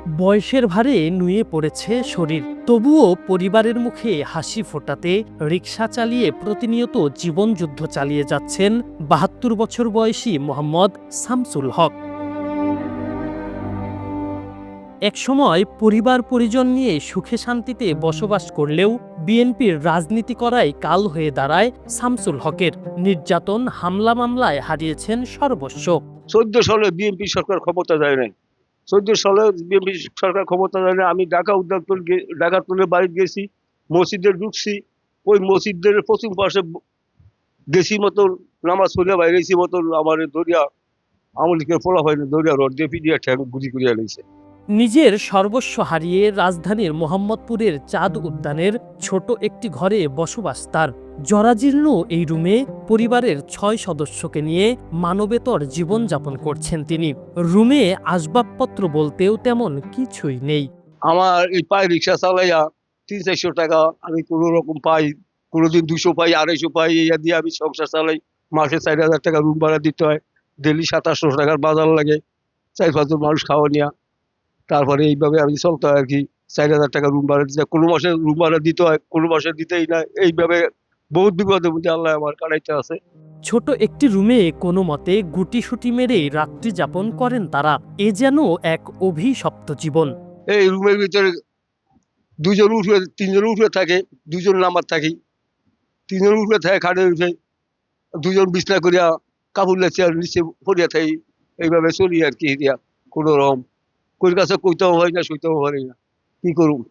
বয়সের ভারে নুয়ে পড়েছে শরীর, তবুও পরিবারের মুখে হাসি ফোটাতে রিকশা চালিয়ে প্রতিনিয়ত জীবনযুদ্ধ চালিয়ে যাচ্ছেন ৭২ বছর বয়সী মোহাম্মদ শামসুল হক। একসময় পরিবার পরিজন নিয়ে সুখে শান্তিতে বসবাস করলেও বিএনপির রাজনীতি করাই কাল হয়ে দাঁড়ায় শামসুল হকের। নির্যাতন, হামলা মামলায় হারিয়েছেন সর্বস্ব। 14 সালে বিএনপি সরকার ক্ষমতা যায় নাই। 14 সালে বিএনপি সরকার ক্ষমতা যায় নাই। আমি ঢাকা তুলে বাড়ি গেছি, মসজিদে ঢুকছি। ওই মসজিদের পশ্চিম পাশে দেশি মতো নামাজ পড়িয়া বাইরেছি মতো আমার দরিয়া আমলিকের ফোলা হয়নি, দরিয়া রড দিয়ে পিডিয়া ঠ্যাং গুজি করিয়া লইছে। নিজের সর্বস্ব হারিয়ে রাজধানীর মোহাম্মদপুরের চাঁদ উদ্যানের ছোট একটি ঘরে বসবাস তার। জরাজীর্ণ এই রুমে পরিবারের ৬ সদস্যকে নিয়ে মানবেতর জীবনযাপন করছেন তিনি। রুমে আসবাবপত্র বলতেও তেমন কিছুই নেই। আমার এই পায়ে রিক্সা চালাইয়া ৩০০-৪০০ টাকা আমি কোনো রকম পাই, কোনোদিন ২০০ পাই, ২৫০ পাই, ইয়া দিয়ে আমি সংসার চালাই। মাসে ৪,০০০ টাকা রুম ভাড়া দিতে হয়, ডেলি ২৭০০ টাকার বাজার লাগে, ৪-৫ জন মানুষ খাওয়া নিয়া। তারপরে এইভাবে আমি চলতে হয় আর কি। ৪,০০০ টাকা রুম ভাড়া দিতে হয়, কোনো মাসে রুম ভাড়া দিতে হয়, কোনো মাসে দিতেই না। এইভাবে বহুত বিপদের মধ্যে আল্লাহ আমার কাটাইতে আছে। ছোট একটি রুমে কোনো মতে গুটিসুটি মেরেই রাত্রি যাপন করেন তারা। এ যেন এক অভিশপ্ত জীবন। এই রুমের ভিতরে ২ জন উঠে ৩ জন উঠে থাকে, ২ জন নামার থাকি। ৩ জন উঠে থাকে খাটের উঠে, ২ জন বিছনা করিয়া কাপড় লেচিয়া নিচে পড়িয়া থাকি। এইভাবে চলি আর কি দিয়া কোনো রকম। কই কাছে কইতেও হয় না, সইতেও পারি না। কি করুম?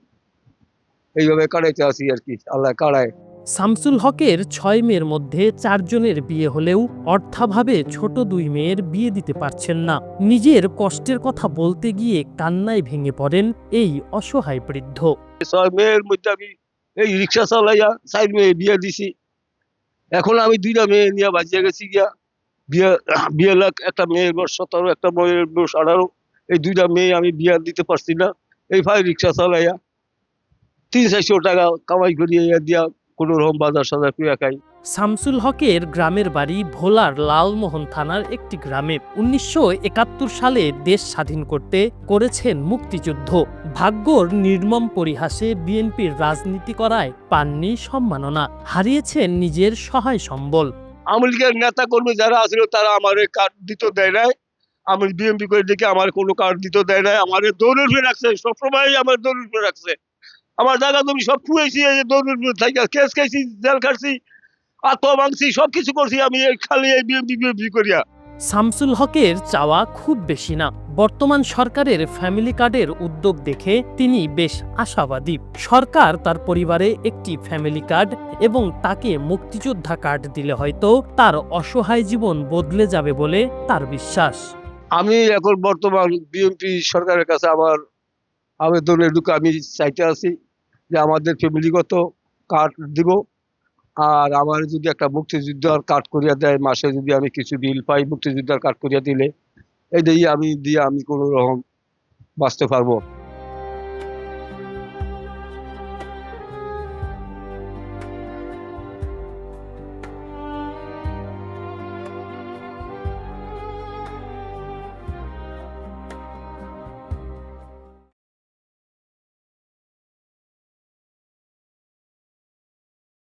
এইভাবে কাটাইতে আছি আর কি, আল্লাহ কাড়ায়। শামসুল হকের ৬ মেয়ের মধ্যে ৪ জনের বিয়ে হলেও অর্থাভাবে ছোট ২ মেয়ের বিয়ে দিতে পারছেন না। নিজের কষ্টের কথা বলতে গিয়ে কান্নায় ভেঙে পড়েন এই অসহায় বৃদ্ধ। ৬ মেয়ের মধ্যে আমি এই রিক্সা চালাইয়া ৪ মেয়ে বিয়ে দিছি। এখন আমি ২ টা মেয়ে নিয়ে বাঁচিয়া গেছি গিয়া। বিয়ে বিয়ে লাখ, একটা মেয়ের বয়স ১৭, একটা মেয়ের বয়স ১৮। এই ২ টা মেয়ে আমি বিয়া দিতে পারছি না। এই ভাই রিক্সা চালাইয়া ৩০০-৪০০ টাকা কামাই করিয়া দিয়া কোনো রকম বাজার সাজার করিয়া খাই। শামসুল হকের গ্রামের বাড়ি ভোলার লালমোহন থানার একটি গ্রামে। ১৯৭১ সালে দেশ স্বাধীন করতে করেছেন মুক্তিযুদ্ধ। ভাগ্যর নির্মম পরিহাসে বিএনপির রাজনীতি করায় পাননি সম্মাননা, হারিয়েছেন নিজের সহায় সম্বল। আওয়ামী লীগের নেতা কর্মী যারা আছিল তারা আমার কার্ড দিতে দেয় নাই। আমি বিএমপি করে দেখে আমার কোনো কার্ড দিতে দেয় নাই। আমার দৌড়ের উপরে রাখছে, সবসময় আমার দৌড়ের উপরে রাখছে। আমার জায়গা জমি সব খুঁয়েছি, এই যে দৌড়ের উপরে থাইকা কেস খাইছি, জেল খাটছি, আত্মা ভাঙছি, সবকিছু করছি আমি এই খালি এই বিএমপি করিয়া। শামসুল হকের চাওয়া খুব বেশি না। বর্তমান সরকারের ফ্যামিলি কার্ডের উদ্যোগ দেখে তিনি বেশ আশাবাদী। সরকার তার পরিবারে একটি ফ্যামিলি কার্ড এবং তাকে মুক্তিযোদ্ধা কার্ড দিলে হয়তো তার অসহায় জীবন বদলে যাবে বলে তার বিশ্বাস। আমি এখন বর্তমান বিএনপি সরকারের কাছে আমার আবেদনের ঢুকে আমি চাইতে আছি যে আমাদের ফ্যামিলিগত কার্ড দিব। আর আমার যদি একটা মুক্তিযোদ্ধার কার্ড করিয়া দেয়, মাসে যদি আমি কিছু বিল পাই মুক্তিযোদ্ধার কার্ড করিয়া দিলে, এই দিয়ে আমি কোনো রকম বাঁচতে পারবো।